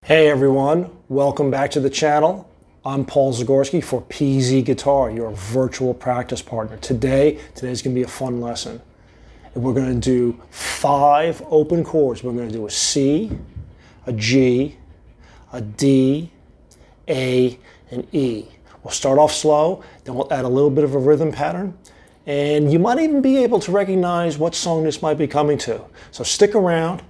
Hey everyone, welcome back to the channel. I'm Paul Zagorski for PZ Guitar, your virtual practice partner. Today's going to be a fun lesson. And we're going to do 5 open chords. We're going to do a C, a G, a D, A, and E. We'll start off slow, then we'll add a little bit of a rhythm pattern, and you might even be able to recognize what song this might be coming to. So stick around,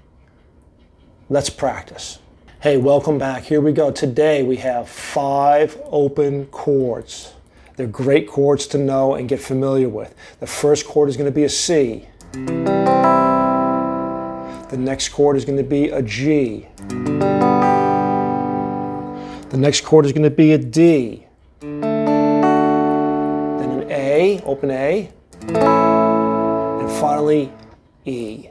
let's practice. Hey, welcome back. Here we go. Today we have 5 open chords. They're great chords to know and get familiar with. The first chord is going to be a C. The next chord is going to be a G. The next chord is going to be a D. Then an A, open A. And finally, E.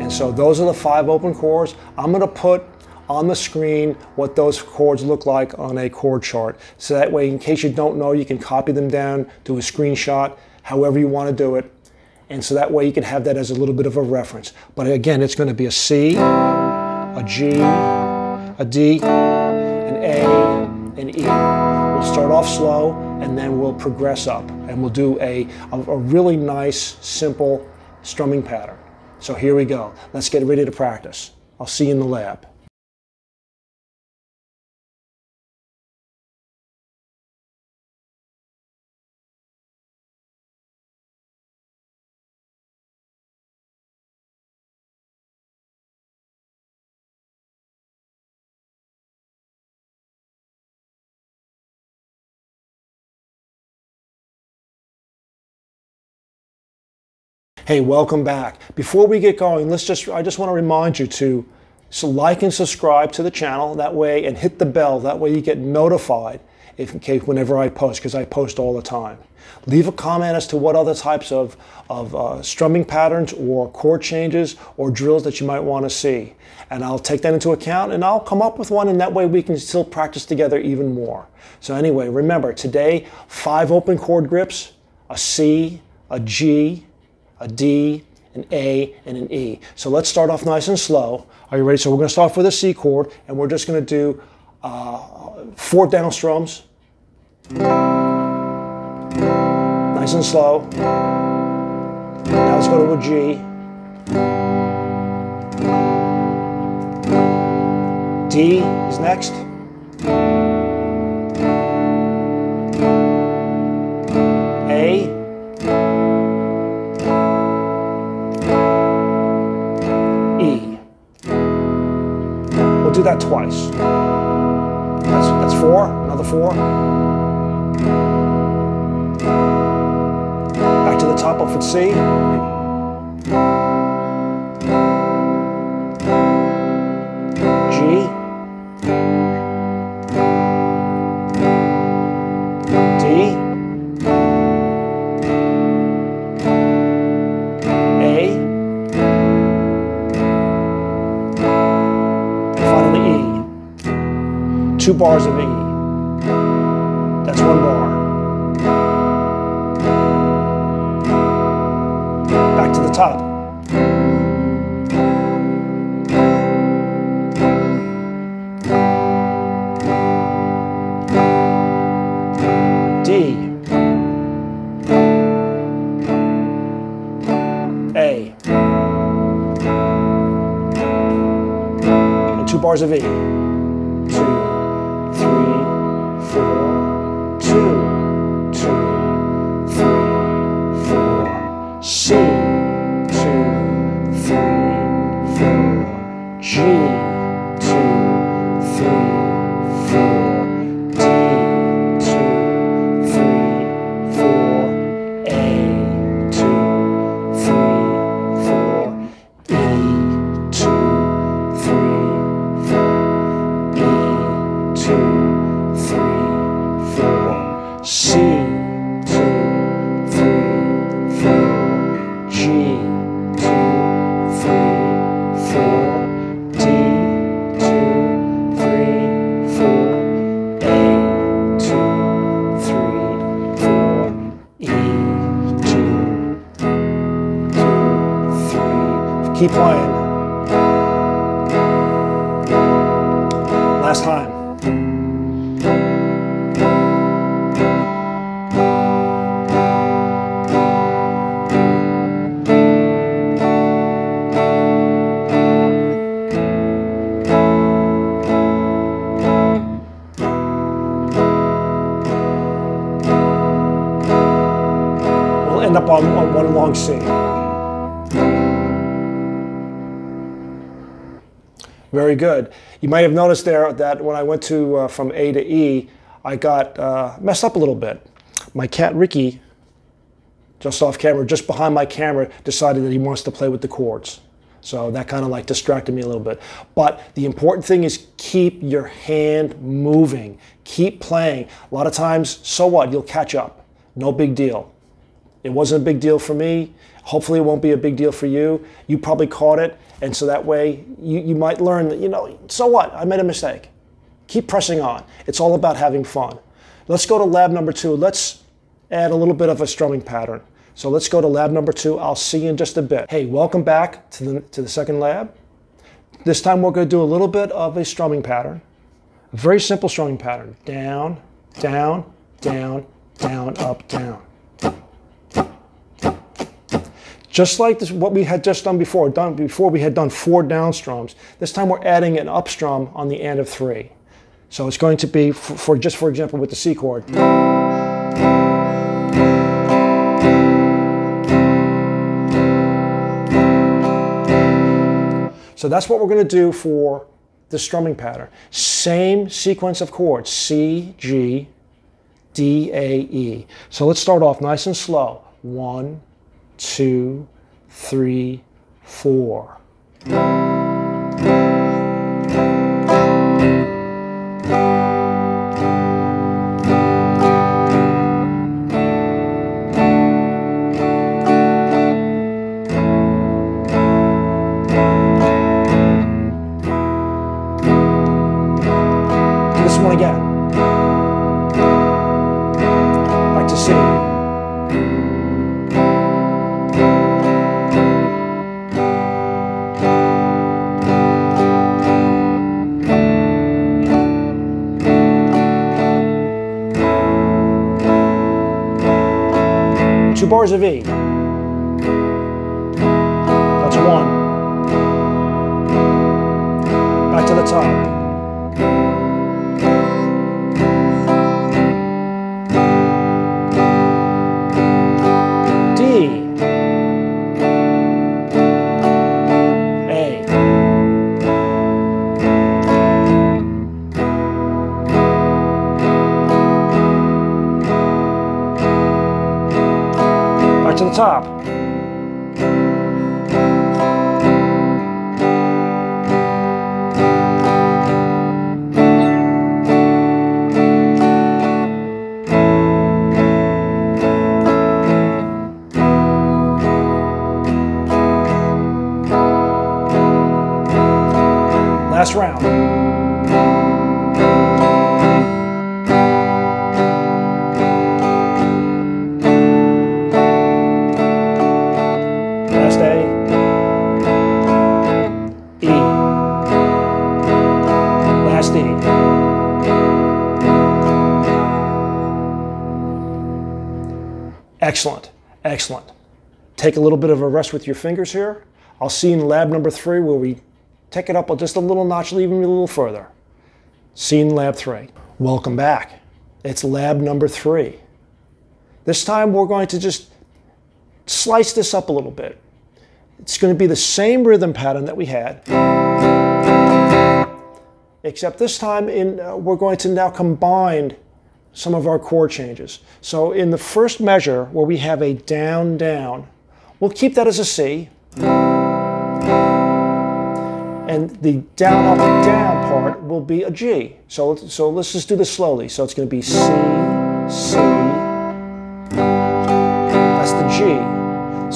And so those are the 5 open chords. I'm going to put on the screen what those chords look like on a chord chart. So that way, in case you don't know, you can copy them down, do a screenshot, however you want to do it. And so that way you can have that as a little bit of a reference. But again, it's going to be a C, a G, a D, an A, an E. We'll start off slow and then we'll progress up. And we'll do a really nice, simple strumming pattern. So here we go. Let's get ready to practice. I'll see you in the lab. Hey, welcome back. Before we get going, I just want to remind you to like and subscribe to the channel that way, and hit the bell. That way you get notified whenever I post, because I post all the time. Leave a comment as to what other types of strumming patterns or chord changes or drills that you might want to see. And I'll take that into account and I'll come up with one, and that way we can still practice together even more. So anyway, remember today, 5 open chord grips, a C, a G, a D, an A, and an E. So let's start off nice and slow. Are you ready? So we're going to start off with a C chord, and we're just going to do 4 down strums. Nice and slow. Now let's go to a G. D is next. A. Do that twice. That's 4, another 4. Back to the top of C. G. D. A. 2 bars of E. That's 1 bar. Back to the top. D. A. And 2 bars of E. 2, 3, 4, 2, 2, 3, 4, C, 2, 3, 4, G, 2, 3, 4, D, 2, 3, 4, A, 2, 3, 4, E, 2, 3, 4, E, 2, 3, 4, C, 2, 3, 4, G, 2, 3, 4, D, 2, 3, 4, A, 2, 3, 4, E, 2, 2, 3. Keep playing. Last time. We'll end up on one long C. Very good. You might have noticed there that when I went to from A to E, I got messed up a little bit. My cat Ricky, just off camera, just behind my camera, decided that he wants to play with the chords. So that kind of like distracted me a little bit. But the important thing is keep your hand moving. Keep playing. A lot of times, so what? You'll catch up. No big deal. It wasn't a big deal for me. Hopefully it won't be a big deal for you. You probably caught it. And so that way you might learn that, you know, so what? I made a mistake. Keep pressing on. It's all about having fun. Let's go to lab number 2. Let's add a little bit of a strumming pattern. So let's go to lab number 2. I'll see you in just a bit. Hey, welcome back to the second lab. This time we're going to do a little bit of a strumming pattern. A very simple strumming pattern. Down, down, down, down, up, down. Just like this, what we had just done before. Before we had done 4 down strums. This time we're adding an up strum on the end of 3. So it's going to be, for example, with the C chord. So that's what we're going to do for the strumming pattern. Same sequence of chords, C, G, D, A, E. So let's start off nice and slow. 1, 2, 3, 4. This one again. Back to C. Two bars of E. That's 1. Back to the top. D. A. Back to the top. Last round. Last A, E, last E. Excellent, excellent. Take a little bit of a rest with your fingers here. I'll see you in lab number 3 where we take it up just a little notch, even a little further. See you in lab 3. Welcome back. It's lab number 3. This time we're going to just slice this up a little bit. It's going to be the same rhythm pattern that we had, except this time we're going to now combine some of our chord changes. So in the first measure where we have a down, down, we'll keep that as a C. And the down, up, and down part will be a G. So let's just do this slowly. So it's going to be C, C. That's the G.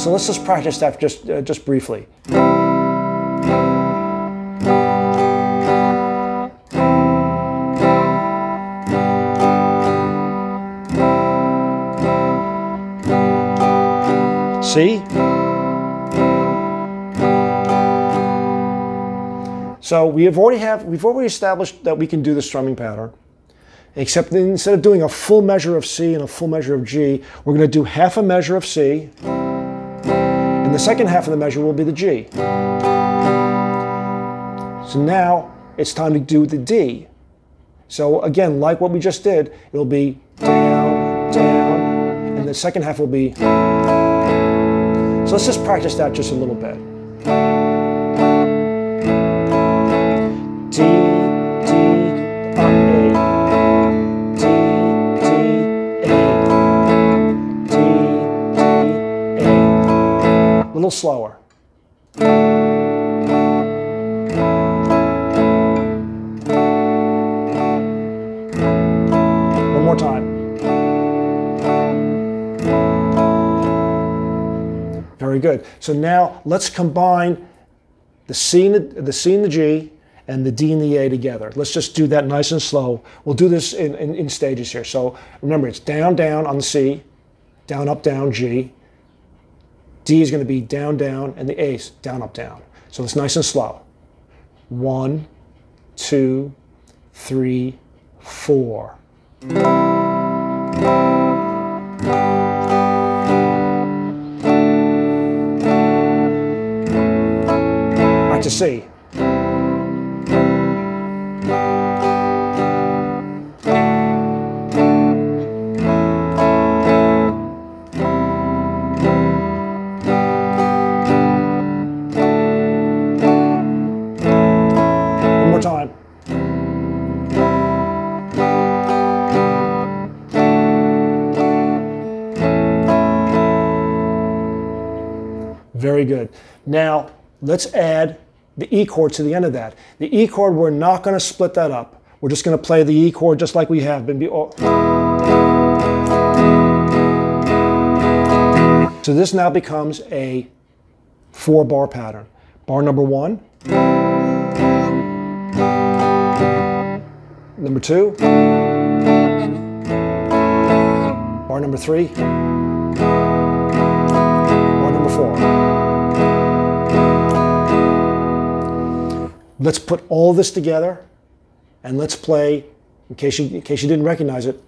So let's just practice that just briefly. C. So we've already established that we can do the strumming pattern, except instead of doing a full measure of C and a full measure of G, we're going to do half a measure of C, and the second half of the measure will be the G. So now it's time to do the D. So again, like what we just did, it'll be down, down, and the second half will be. So let's just practice that just a little bit. D, D, A. D, D, A. D, D, A. A little slower. One more time. Very good. So now let's combine the C and the G and the D and the A together. Let's just do that nice and slow. We'll do this in stages here. So remember, it's down, down on the C, down, up, down, G. D is going to be down, down, and the A is down, up, down. So it's nice and slow. 1, 2, 3, 4. Back to C. One more time. Very good. Now, let's add the E chord to the end of that. The E chord, we're not going to split that up. We're just going to play the E chord just like we have been. So this now becomes a 4-bar pattern. Bar number 1. Number 2. Bar number 3. Bar number 4. Let's put all this together and let's play, in case you didn't recognize it,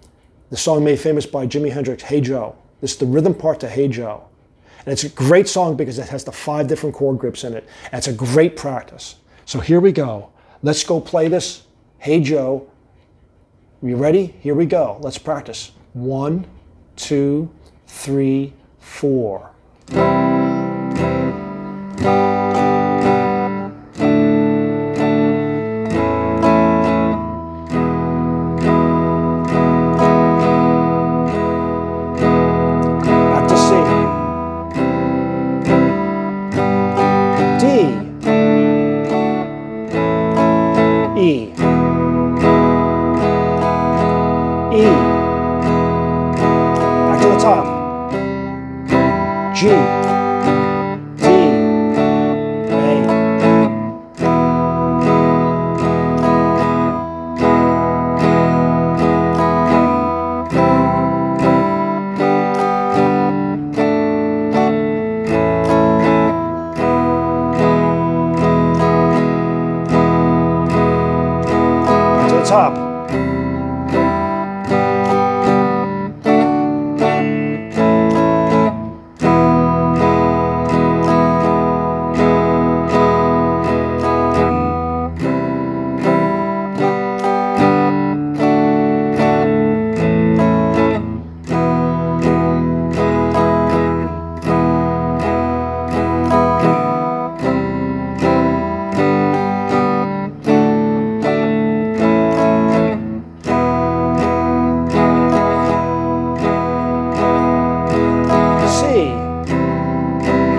the song made famous by Jimi Hendrix, Hey Joe. This is the rhythm part to Hey Joe. And it's a great song because it has the 5 different chord grips in it. And it's a great practice. So here we go. Let's go play this Hey Joe. Are you ready? Here we go. Let's practice. 1, 2, 3, 4. E. E. Back to the top. G. D. A. Top.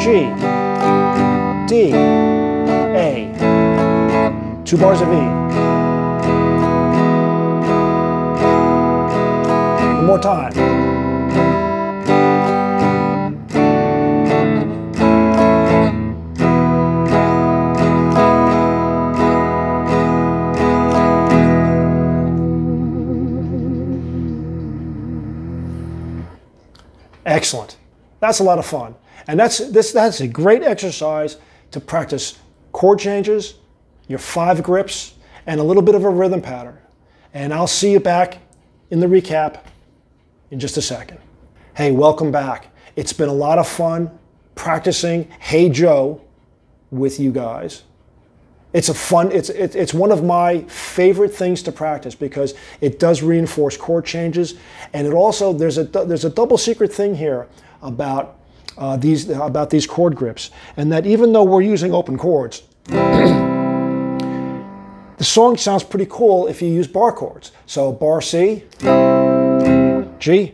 G, D, A. 2 bars of E. One more time. Excellent. That's a lot of fun. And that's a great exercise to practice chord changes, your 5 grips, and a little bit of a rhythm pattern. And I'll see you back in the recap in just a second. Hey, welcome back. It's been a lot of fun practicing Hey Joe with you guys. It's one of my favorite things to practice because it does reinforce chord changes, and it also there's a double secret thing here about these chord grips, and that even though we're using open chords, the song sounds pretty cool if you use bar chords. So bar C, G,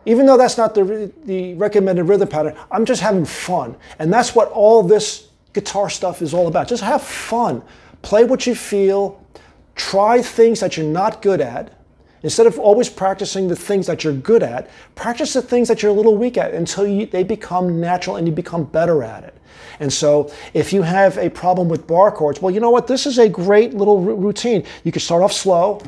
even though that's not the recommended rhythm pattern, I'm just having fun. And that's what all this guitar stuff is all about. Just have fun. Play what you feel. Try things that you're not good at. Instead of always practicing the things that you're good at, practice the things that you're a little weak at until they become natural and you become better at it. And so if you have a problem with bar chords, well, you know what? This is a great little routine. You can start off slow.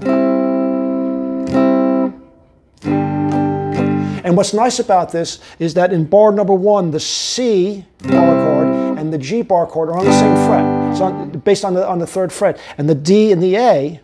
And what's nice about this is that in bar number 1, the C bar chord and the G bar chord are on the same fret. It's based on the 3rd fret. And the D and the A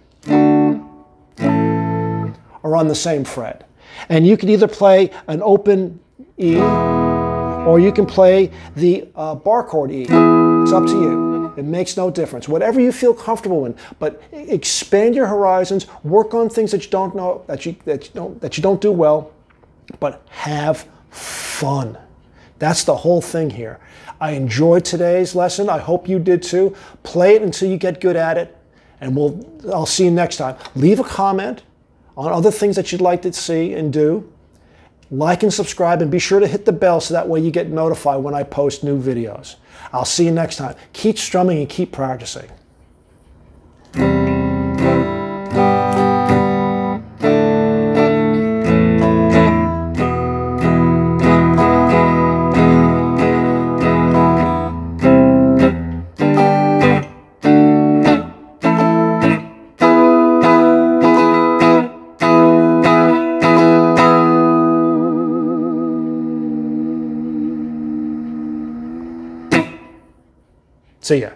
are on the same fret. And you can either play an open E or you can play the bar chord E. It's up to you. It makes no difference. Whatever you feel comfortable in, but expand your horizons, work on things that you don't know, that you don't do well. But have fun. That's the whole thing here. I enjoyed today's lesson. I hope you did too. Play it until you get good at it, and I'll see you next time. Leave a comment on other things that you'd like to see and do. Like and subscribe, and be sure to hit the bell so that way you get notified when I post new videos. I'll see you next time. Keep strumming and keep practicing. See ya.